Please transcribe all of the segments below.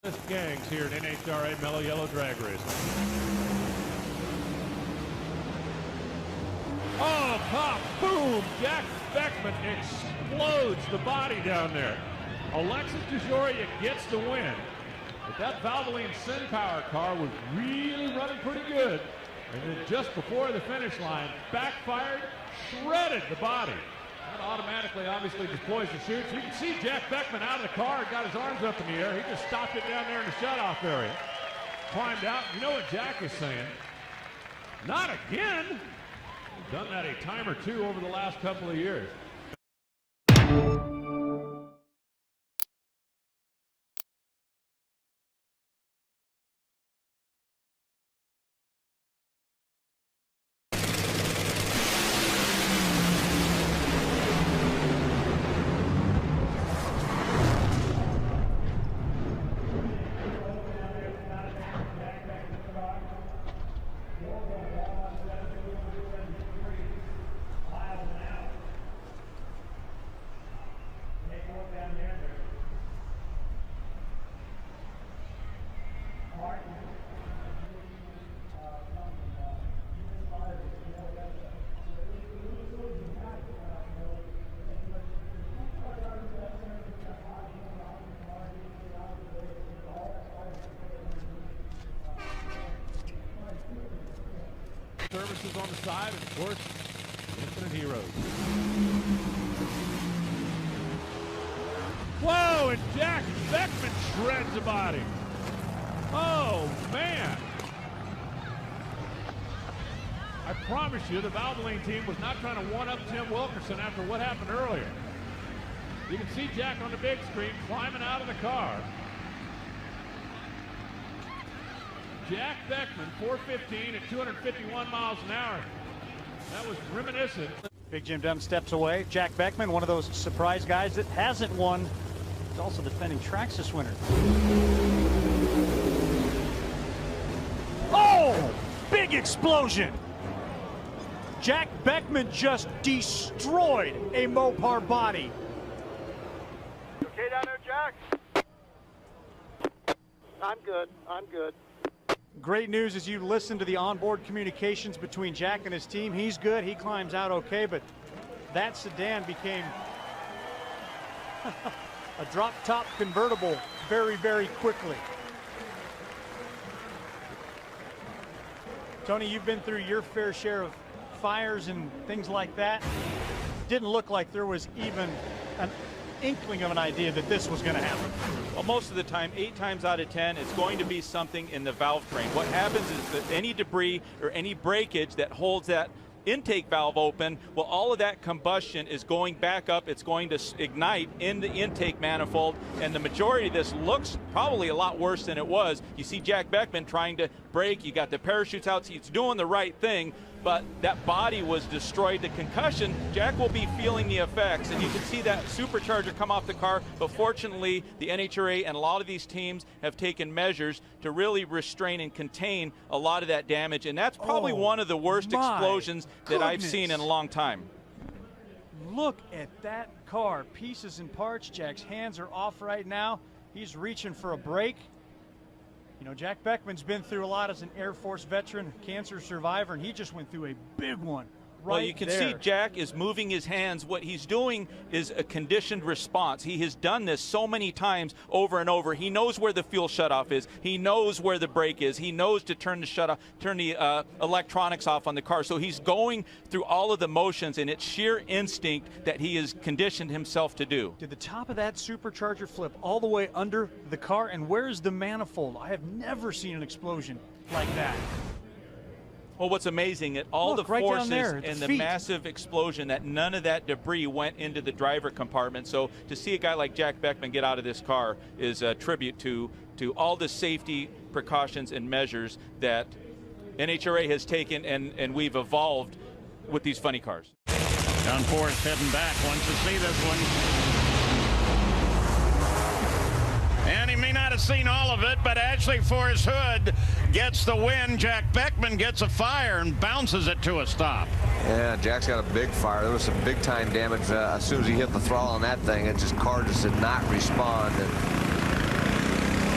Gangs here at NHRA Mellow Yellow Drag Racing. Oh, pop, boom! Jack Beckman explodes the body down there. Alexis DeJoria gets the win. But that Valvoline Sin Power car was really running pretty good. And then just before the finish line, backfired, shredded the body. That automatically, obviously, deploys the chutes. You can see Jack Beckman out of the car, got his arms up in the air. He just stopped it down there in the shutoff area. Climbed out. You know what Jack is saying? Not again. He's done that a time or two over the last couple of years. Services on the side, and of course, Infinite Heroes. Whoa, and Jack Beckman shreds the body. Oh, man. I promise you, the Valvoline team was not trying to one-up Tim Wilkerson after what happened earlier. You can see Jack on the big screen climbing out of the car. Jack Beckman, 415 at 251 miles an hour. That was reminiscent. Big Jim Dunn steps away. Jack Beckman, one of those surprise guys that hasn't won. He's also defending Traxxas winner. Oh! Big explosion! Jack Beckman just destroyed a Mopar body. Okay down there, Jack? I'm good. I'm good. Great news as you listen to the onboard communications between Jack and his team. He's good. He climbs out okay, but that sedan became a drop-top convertible very, very quickly. Tony, you've been through your fair share of fires and things like that. Didn't look like there was even an inkling of an idea that this was going to happen. Well, most of the time, 8 times out of 10, it's going to be something in the valve train. What happens is that any debris or any breakage that holds that intake valve open, well, all of that combustion is going back up. It's going to ignite in the intake manifold, and the majority of this looks probably a lot worse than it was. You see Jack Beckman trying to brake. You got the parachutes out. So he's doing the right thing, but that body was destroyed. The concussion, Jack will be feeling the effects, and you can see that supercharger come off the car, but fortunately the NHRA and a lot of these teams have taken measures to really restrain and contain a lot of that damage, and that's probably one of the worst explosions that I've seen in a long time. Look at that car, pieces and parts. Jack's hands are off right now. He's reaching for a brake. You know, Jack Beckman's been through a lot as an Air Force veteran, cancer survivor, and he just went through a big one right Well, you can see Jack is moving his hands. What he's doing is a conditioned response. He has done this so many times over and over. He knows where the fuel shutoff is. He knows where the brake is. He knows to turn the electronics off on the car. So he's going through all of the motions, and it's sheer instinct that he has conditioned himself to do. Did the top of that supercharger flip all the way under the car? And where's the manifold? I have never seen an explosion like that. Well, what's amazing at all the right forces and the massive explosion, that none of that debris went into the driver compartment. So to see a guy like Jack Beckman get out of this car is a tribute to all the safety precautions and measures that NHRA has taken, and we've evolved with these funny cars. John Forrest heading back, wants to see this one. And he may not have seen all of it, but Ashley Forrest Hood gets the win. Jack Beckman gets a fire and bounces it to a stop. Yeah, Jack's got a big fire. There was some big time damage as soon as he hit the throttle on that thing. It just car just did not respond. And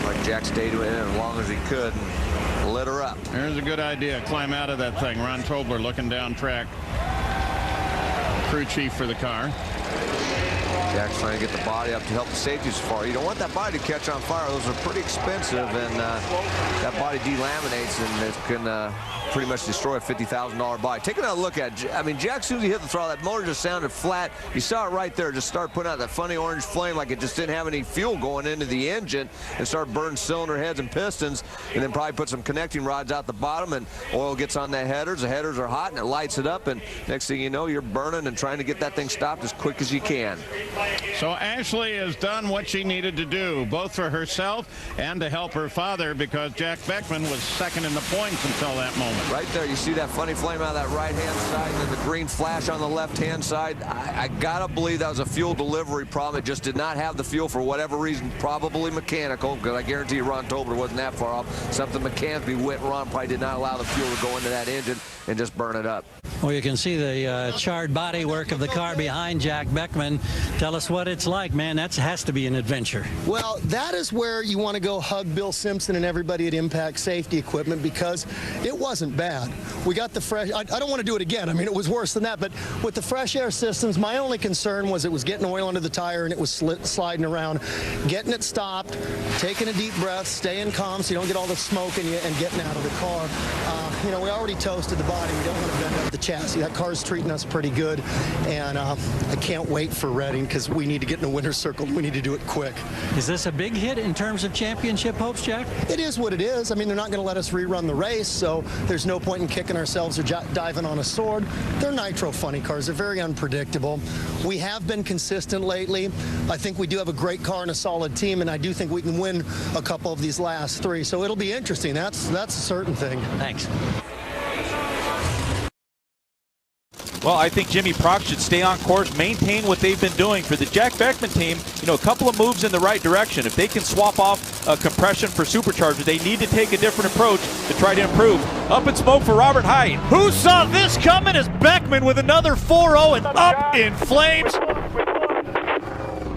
like Jack stayed in it as long as he could and lit her up. There's a good idea. Climb out of that thing. Ron Tobler looking down track. Crew chief for the car. Jack's trying to get the body up to help the safeties far. You don't want that body to catch on fire. Those are pretty expensive, and that body delaminates and it can pretty much destroy a $50,000 body. Taking a look at, I mean, Jack, as soon as he hit the throttle, that motor just sounded flat. You saw it right there, just start putting out that funny orange flame like it just didn't have any fuel going into the engine, and start burning cylinder heads and pistons, and then probably put some connecting rods out the bottom, and oil gets on the headers. The headers are hot, and it lights it up, and next thing you know, you're burning and trying to get that thing stopped as quick as you can. So Ashley has done what she needed to do, both for herself and to help her father, because Jack Beckman was second in the points until that moment. Right there, you see that funny flame out of that right-hand side and then the green flash on the left-hand side. I gotta believe that was a fuel delivery problem. It just did not have the fuel for whatever reason, probably mechanical, because I guarantee you Ron Tobler wasn't that far off. Something mechanically went wrong, probably did not allow the fuel to go into that engine and just burn it up. Well, you can see the charred bodywork of the car behind Jack Beckman. Tell us what it's like, man. That has to be an adventure. Well, that is where you want to go hug Bill Simpson and everybody at Impact Safety Equipment, because it wasn't bad. We got the fresh, I don't want to do it again. I mean, it was worse than that, but with the fresh air systems, my only concern was it was getting oil into the tire and it was sliding around. Getting it stopped, taking a deep breath, staying calm so you don't get all the smoke in you, and getting out of the car. You know, we already toasted the body. We don't want to bend up the chassis. That car's treating us pretty good, and I can't wait for Reading, because we need to get in the winner's circle. We need to do it quick. Is this a big hit in terms of championship hopes, Jack? It is what it is. I mean, they're not going to let us rerun the race, so there's no point in kicking ourselves or diving on a sword. They're nitro funny cars. They're very unpredictable. We have been consistent lately. I think we do have a great car and a solid team, and I do think we can win a couple of these last three. So it'll be interesting. That's a certain thing. Thanks. Well, I think Jimmy Prock should stay on course, maintain what they've been doing. For the Jack Beckman team, you know, a couple of moves in the right direction. If they can swap off compression for supercharger, they need to take a different approach to try to improve. Up in smoke for Robert Hyde. Who saw this coming? As Beckman with another 4-0 and up in flames.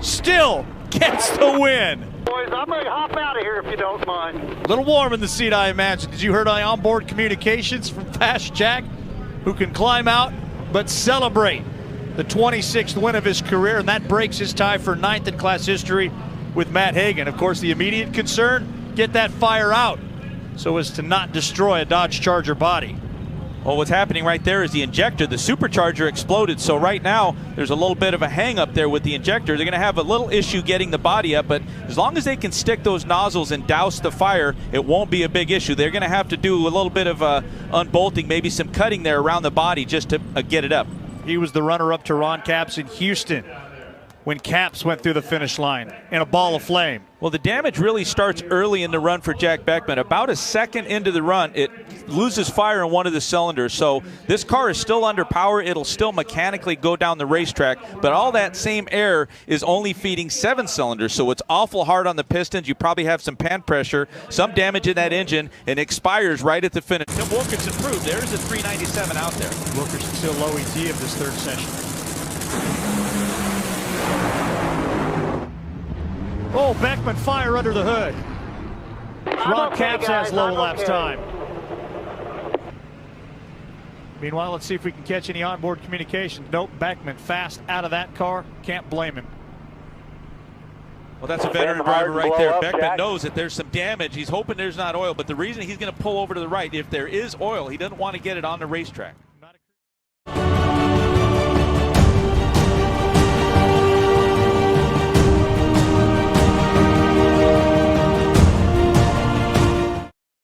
Still gets the win. Boys, I'm ready to hop out of here if you don't mind. A little warm in the seat, I imagine. Did you hear the onboard communications from Fast Jack, who can climb out but celebrate the 26th win of his career, and that breaks his tie for 9th in class history with Matt Hagan. Of course, the immediate concern, get that fire out so as to not destroy a Dodge Charger body. Well, what's happening right there is the injector, the supercharger exploded, so right now there's a little bit of a hang up there with the injector. They're going to have a little issue getting the body up, but as long as they can stick those nozzles and douse the fire, it won't be a big issue. They're going to have to do a little bit of unbolting, maybe some cutting there around the body just to get it up. He was the runner-up to Ron Capps in Houston when Capps went through the finish line in a ball of flame. Well, the damage really starts early in the run for Jack Beckman. About a second into the run, it loses fire in one of the cylinders. So this car is still under power. It'll still mechanically go down the racetrack, but all that same air is only feeding 7 cylinders. So it's awful hard on the pistons. You probably have some pan pressure, some damage in that engine, and expires right at the finish. Tim Wilkinson proved there's a 397 out there. Wilkerson still low ET of this third session. Oh, Beckman fire under the hood. Ron Capps has low laps time. Meanwhile, let's see if we can catch any onboard communication. Nope, Beckman fast out of that car. Can't blame him. Well, that's a veteran driver right there. Beckman knows that there's some damage. He's hoping there's not oil, but the reason he's going to pull over to the right, if there is oil, he doesn't want to get it on the racetrack.